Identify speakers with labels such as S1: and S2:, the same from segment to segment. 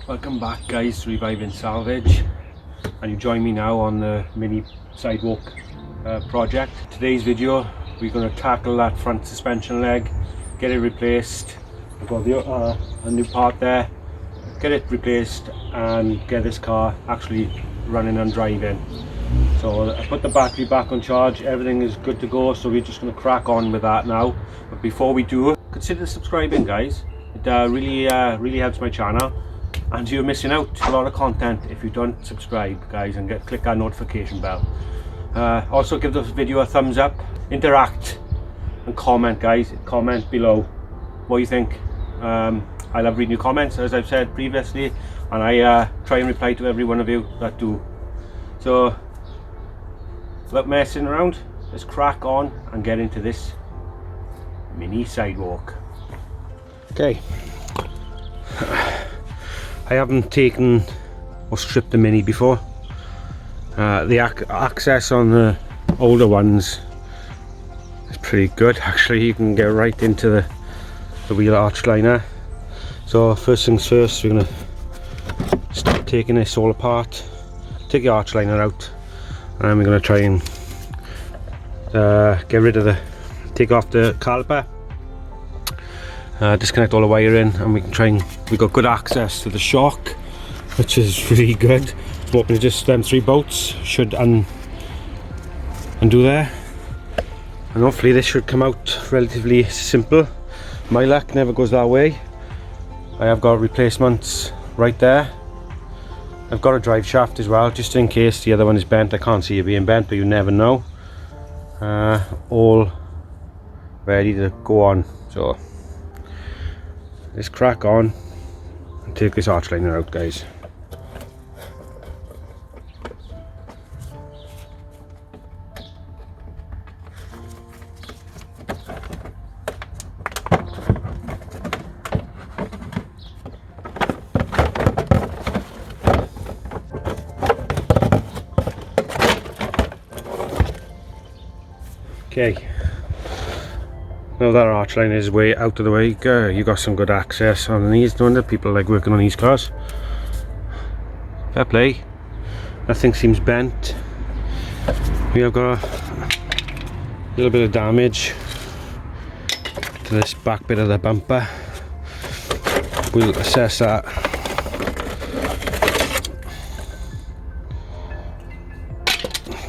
S1: Welcome back guys, Reviving Salvage, and you join me now on the Mini Sidewalk project. Today's video we're going to tackle that front suspension leg, get it replaced. I've got a new part there, get it replaced and get this car actually running and driving. So I put the battery back on charge, everything is good to go, so we're just going to crack on with that now. But before we do, consider subscribing guys. It really helps my channel, and you're missing out a lot of content if you don't subscribe guys, and click that notification bell. Also give this video a thumbs up, interact and comment guys, comment below what you think. I love reading your comments, as I've said previously, and I try and reply to every one of you that do. So without messing around, let's crack on and get into this Mini Sidewalk. Okay, I haven't taken or stripped the Mini before. The access on the older ones is pretty good actually. You can get right into the wheel arch liner. So first things first, we're going to start taking this all apart, take the arch liner out, and then we're going to try and take off the caliper, disconnect all the wiring, and we've got good access to the shock, which is really good. I'm hoping just them 3 bolts should undo there, and hopefully this should come out relatively simple. My luck never goes that way. I have got replacements right there. I've got a drive shaft as well, just in case the other one is bent. I can't see it being bent, but you never know. All ready to go on. So let's crack on and take this arch liner out guys. Okay, now that arch line is way out of the way, you got some good access on these. No wonder people like working on these cars. Fair play, nothing seems bent. We have got a little bit of damage to this back bit of the bumper. We'll assess that.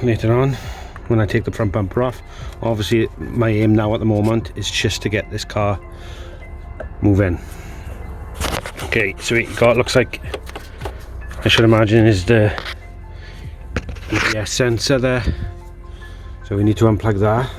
S1: Later on, when I take the front bumper off. Obviously my aim now at the moment is just to get this car moving. Okay, so what you got, looks like, I should imagine, is the EPS sensor there, so we need to unplug that.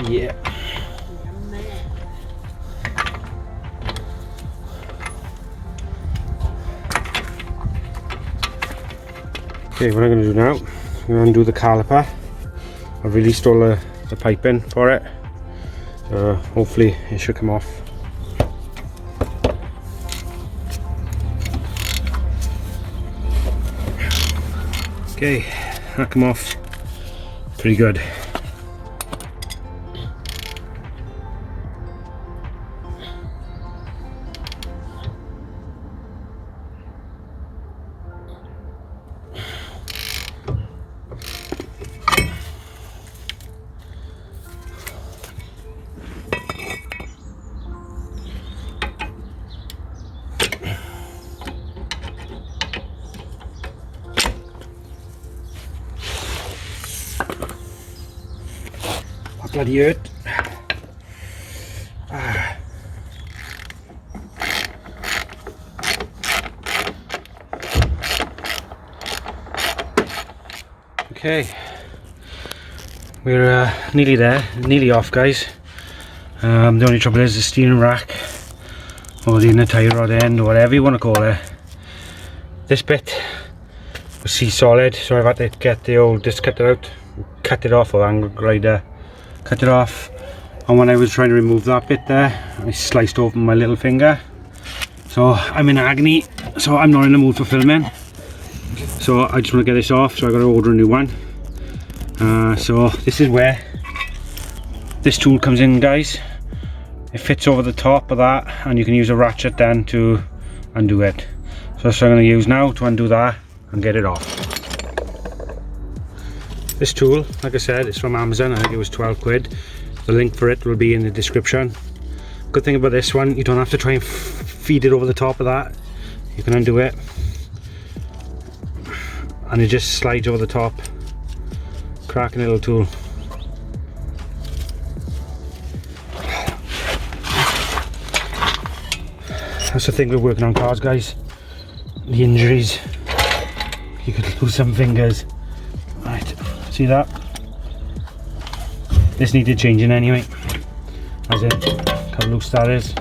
S1: Yeah. Okay, what I'm going to do now, I'm going to undo the caliper. I've released all the piping for it, so hopefully it should come off. Okay, that come off pretty good. Bloody hurt. Okay, we're nearly there, nearly off guys. The only trouble is the steering rack, or the inner tie rod end, or whatever you want to call it. This bit was C-solid, so I've had to get the old disc cutter out, cut it off, or angle grinder, cut it off. And when I was trying to remove that bit there, I sliced open my little finger, So I'm in agony, so I'm not in the mood for filming. So I just want to get this off, so I got to order a new one. So this is where this tool comes in, guys. It fits over the top of that, and you can use a ratchet then to undo it. So that's what I'm going to use now to undo that and get it off. This tool, like I said, is from Amazon. I think it was 12 quid. The link for it will be in the description. Good thing about this one, you don't have to try and feed it over the top of that. You can undo it and it just slides over the top. Cracking little tool. That's the thing with working on cars, guys. The injuries. You could lose some fingers. Right, see that? This needed changing anyway. As in, how loose that is.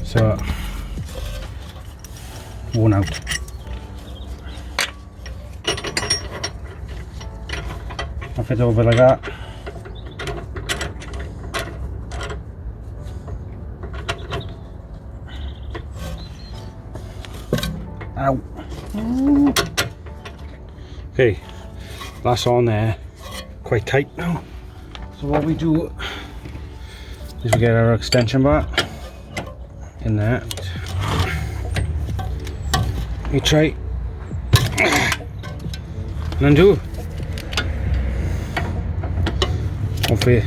S1: So, worn out. I'll fit it over like that. Ow. Okay, that's on there. Quite tight now. So what we do is we get our extension bar in there. We try and undo. Hopefully,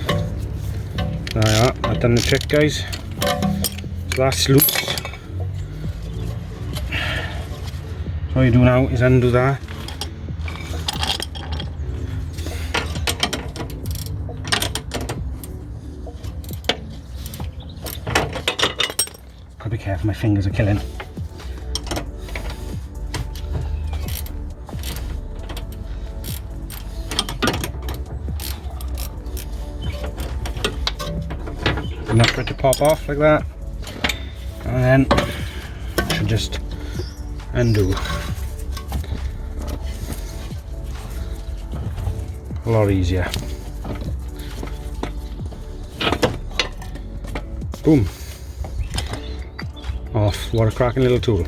S1: there we are. I've done the trick, guys. So that's loose. So all you do now is undo that. Gotta be careful, my fingers are killing. Enough for it to pop off like that, and then I should just undo. A lot easier. Boom. Off. What a cracking little tool.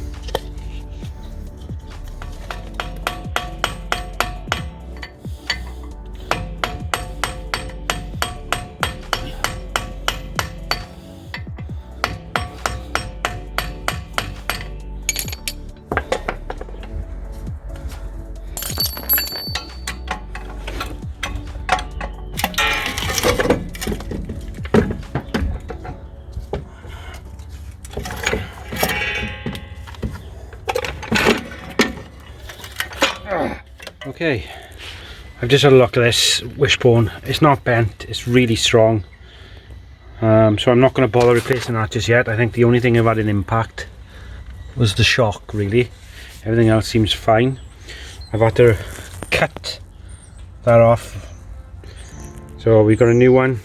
S1: Okay, I've just had a look at this wishbone. It's not bent, it's really strong. So I'm not going to bother replacing that just yet. I think the only thing I've had an impact was the shock, really. Everything else seems fine. I've had to cut that off. So we've got a new one,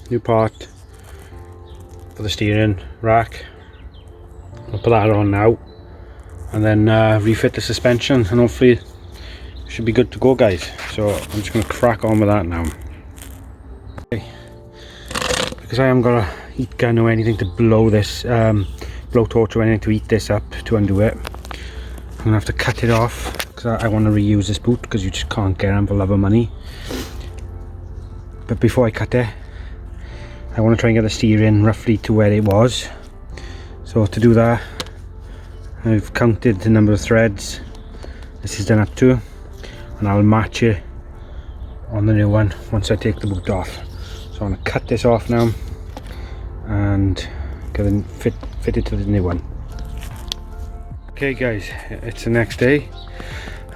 S1: new part for the steering rack. I'll put that on now and then refit the suspension, and hopefully should be good to go, guys. So I'm just going to crack on with that now. Okay. Because I haven't got a heat gun or anything to blow this, blow torch or anything to heat this up to undo it, I'm going to have to cut it off because I want to reuse this boot, because you just can't get them for love of money. But before I cut it, I want to try and get the steering roughly to where it was. So to do that, I've counted the number of threads this is done up to, and I'll match it on the new one once I take the boot off. So I'm going to cut this off now and get it fit it to the new one. Okay guys, it's the next day.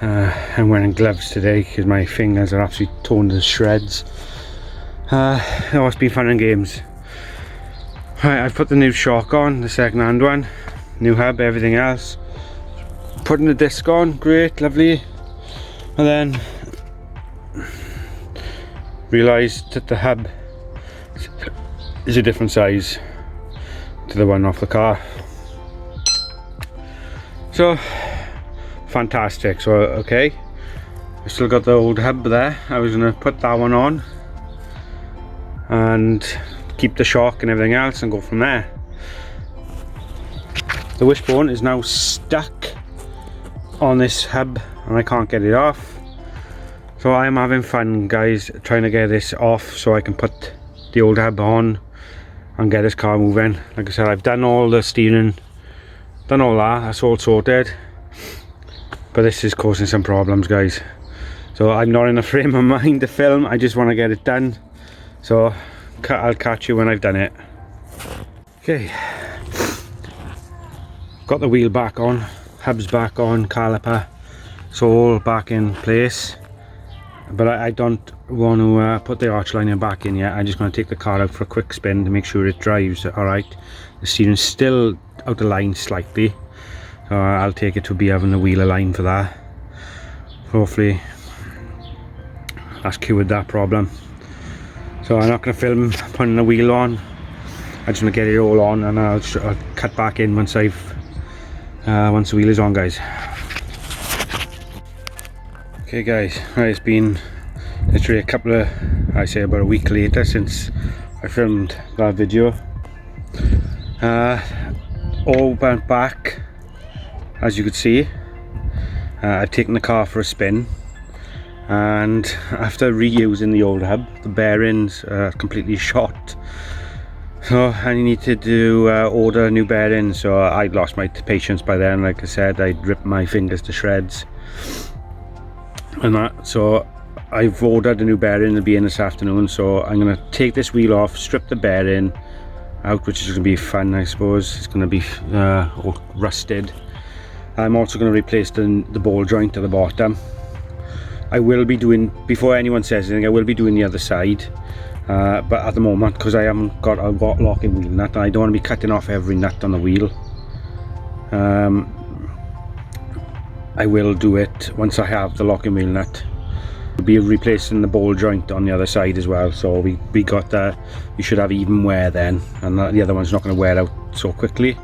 S1: I'm wearing gloves today because my fingers are absolutely torn to shreds. Oh, it's been fun and games. Right, I've put the new shock on, the second hand one, new hub, everything else. Putting the disc on, great, lovely. And then realised that the hub is a different size to the one off the car. So fantastic. So okay, I still got the old hub there. I was going to put that one on and keep the shock and everything else and go from there. The wishbone is now stuck on this hub and I can't get it off. So I'm having fun, guys, trying to get this off so I can put the old hub on and get this car moving. Like I said, I've done all the steering, done all that, that's all sorted. But this is causing some problems, guys. So I'm not in a frame of mind to film, I just want to get it done. So I'll catch you when I've done it. Okay. Got the wheel back on, hubs back on, caliper, it's all back in place. But I don't want to put the arch liner back in yet. I'm just going to take the car out for a quick spin to make sure it drives alright. The steering's still out of line slightly, so I'll take it to be having the wheel aligned for that. Hopefully that's cured that problem. So I'm not going to film putting the wheel on. I just want to get it all on, and I'll cut back in once once the wheel is on, guys. Okay, guys, it's been literally about a week later since I filmed that video. All went back, as you could see. I've taken the car for a spin, and after reusing the old hub, the bearings are completely shot. So I needed to order new bearings, so I'd lost my patience by then. Like I said, I'd ripped my fingers to shreds and that, so I've ordered a new bearing to be in this afternoon. So I'm going to take this wheel off, strip the bearing out, which is going to be fun, I suppose. It's going to be all rusted. I'm also going to replace the ball joint at the bottom. I will be doing, before anyone says anything, I will be doing the other side. But at the moment, because I haven't got a locking wheel nut, and I don't want to be cutting off every nut on the wheel, I will do it once I have the locking wheel nut. We'll be replacing the ball joint on the other side as well, so we should have even wear then, and the other one's not going to wear out so quickly.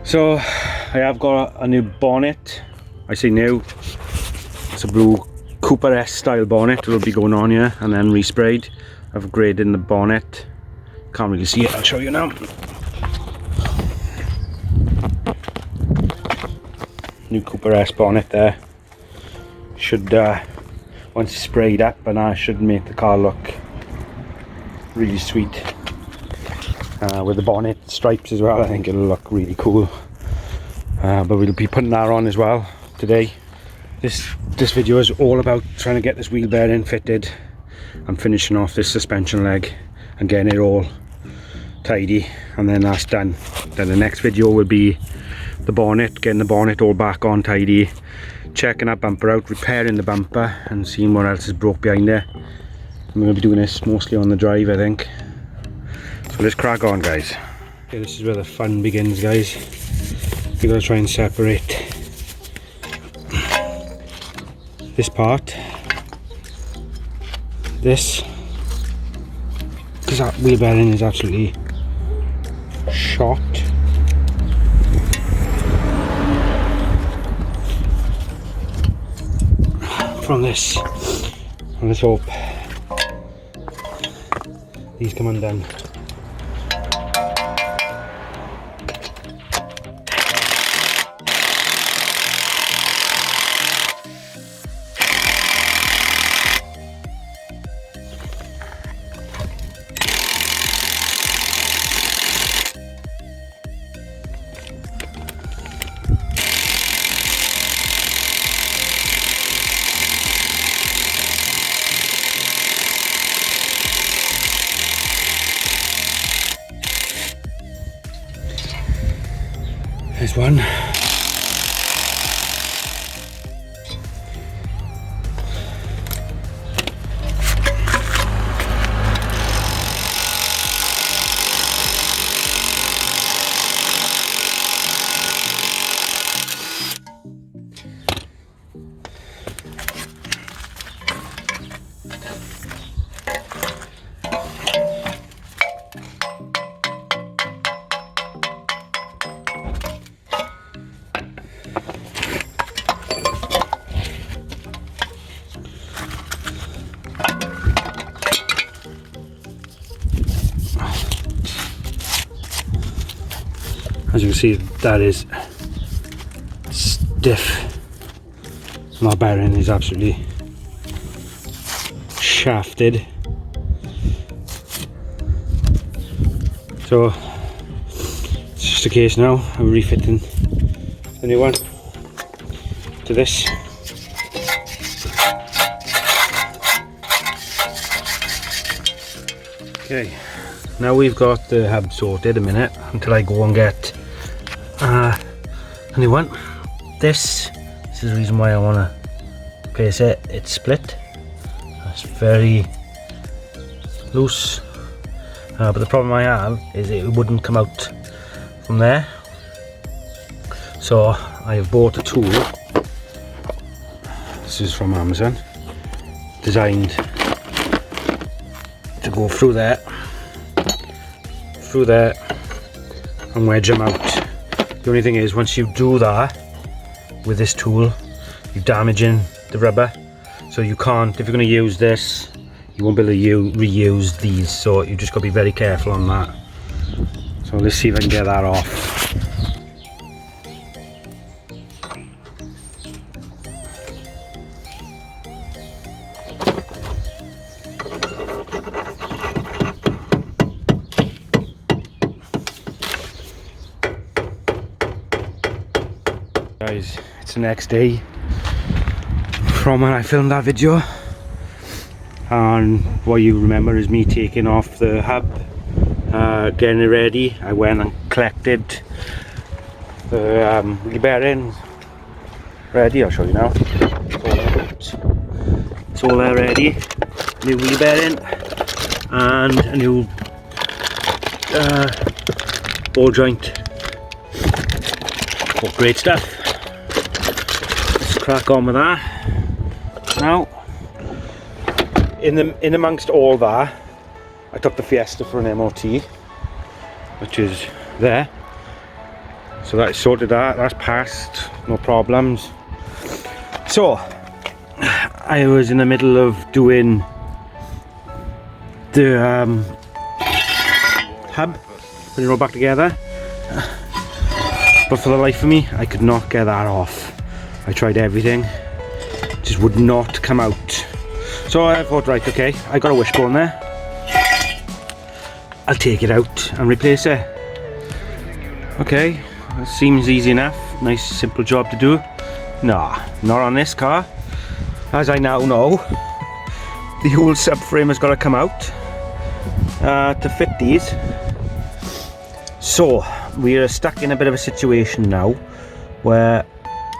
S1: So I have got a new bonnet. I say new, it's a blue Cooper S style bonnet will be going on here, and then resprayed. I've upgraded the bonnet. Can't really see it, I'll show you now. New Cooper S bonnet there. Should once it's sprayed up, and that should make the car look really sweet. With the bonnet stripes as well, I think it'll look really cool. But we'll be putting that on as well today. This video is all about trying to get this wheel bearing fitted and finishing off this suspension leg and getting it all tidy, and then that's done. Then the next video will be the bonnet, getting the bonnet all back on tidy, checking that bumper out, repairing the bumper and seeing what else is broke behind there. I'm going to be doing this mostly on the drive, I think. So let's crack on, guys. Okay, this is where the fun begins, guys. We've got to try and separate this part, this, because that wheel bearing is absolutely shot. From this, and let's hope these come undone. There's one.
S2: As you can see, that is stiff. And that bearing is absolutely shafted. So it's just a case now of refitting the new one to this. Okay, now we've got the hub sorted. A minute until I go and get a new one. This is the reason why I want to place it. It's split. It's very loose. But the problem I have is it wouldn't come out from there. So I have bought a tool. This is from Amazon. Designed to go through there, and wedge them out. The only thing is, once you do that with this tool, you're damaging the rubber. So you can't, if you're going to use this, you won't be able to reuse these. So you just got to be very careful on that. So let's see if I can get that off. Guys, it's the next day from when I filmed that video, and what you remember is me taking off the hub, getting it ready. I went and collected the wheel bearing ready. I'll show you now. It's all there ready. New wheel bearing and a new ball joint. Oh, great stuff. Crack on with that. Now, in amongst all that, I took the Fiesta for an MOT, which is there. So that's sorted that. That's passed. No problems. So I was in the middle of doing the hub, putting it all back together, but for the life of me, I could not get that off. I tried everything, just would not come out. So I thought, right, okay, I got a wishbone there. I'll take it out and replace it. Okay, that seems easy enough. Nice simple job to do. Nah, not on this car. As I now know, the whole subframe has got to come out to fit these. So we are stuck in a bit of a situation now where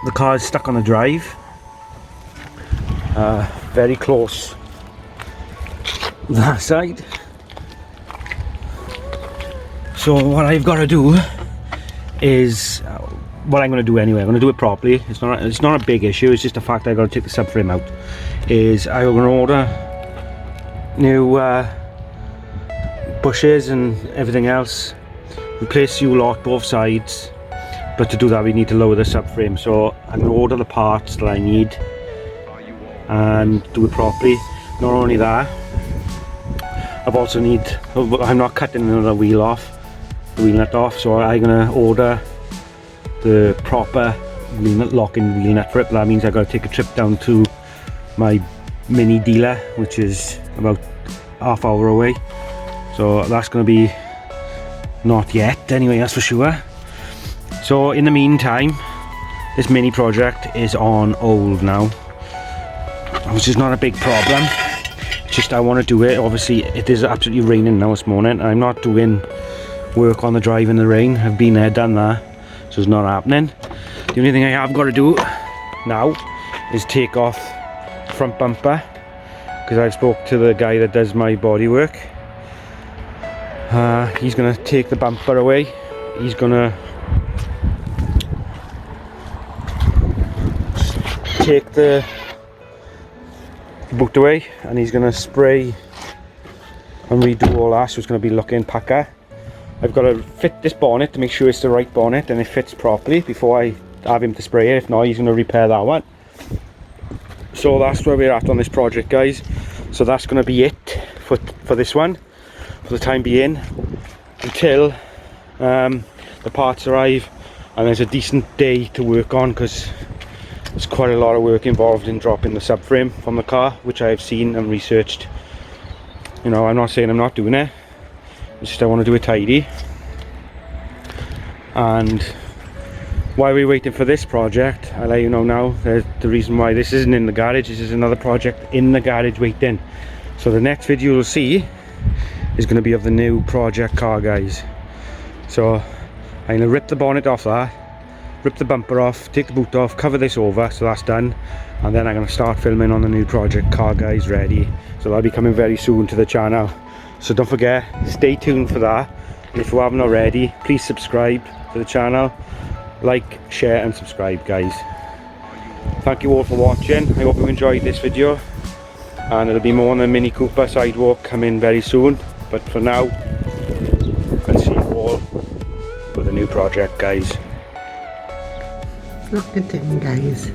S2: the car is stuck on the drive, very close that side. So what I've got to do is what I'm going to do anyway. I'm going to do it properly. It's not a big issue. It's just the fact I've got to take the subframe out. Is I'm going to order new bushes and everything else. Replace the lot both sides. But to do that, we need to lower the subframe. So I'm going to order the parts that I need and do it properly. Not only that, I'm not cutting another wheel off, the wheel nut off. So I'm going to order the proper wheel nut, lock-in wheel nut for it. But that means I've got to take a trip down to my Mini dealer, which is about half-hour away. So that's going to be not yet anyway, that's for sure. So in the meantime, this mini project is on hold now, which is not a big problem. Just I want to do it. Obviously it is absolutely raining now this morning. I'm not doing work on the drive in the rain. I've been there, done that, so it's not happening. The only thing I have got to do now is take off front bumper, because I've spoke to the guy that does my body work. He's going to take the bumper away. He's going to take the boot away, and he's going to spray and redo all that, so it's going to be looking packer. I've got to fit this bonnet to make sure it's the right bonnet and it fits properly before I have him to spray it. If not, he's going to repair that one. So that's where we're at on this project, guys. So that's going to be it for this one, for the time being, until the the parts arrive and there's a decent day to work on, because there's quite a lot of work involved in dropping the subframe from the car, which I've seen and researched. You know, I'm not saying I'm not doing it, it's just I want to do it tidy. And while we're waiting for this project, I'll let you know now the reason why this isn't in the garage. This is another project in the garage waiting. So the next video you'll see is going to be of the new project car, guys. So I'm going to rip the bonnet off that, rip the bumper off, take the boot off, cover this over, so that's done. And then I'm going to start filming on the new project car, guys, ready. So that'll be coming very soon to the channel. So don't forget, stay tuned for that. And if you haven't already, please subscribe to the channel. Like, share and subscribe, guys. Thank you all for watching. I hope you enjoyed this video, and there'll be more on the Mini Cooper Sidewalk coming very soon. But for now, I'll see you all with a new project, guys.
S3: Look at him, guys.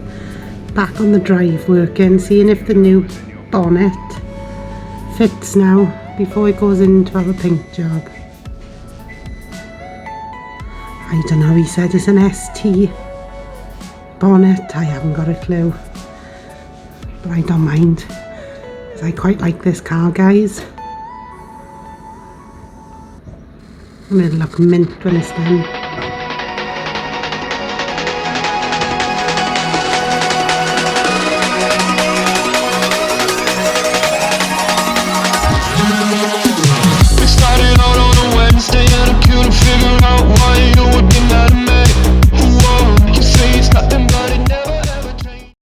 S3: Back on the drive working, seeing if the new bonnet fits now before it goes into our paint job. I don't know, he said it's an ST bonnet. I haven't got a clue, but I don't mind, because I quite like this car, guys. And it'll look mint when it's done.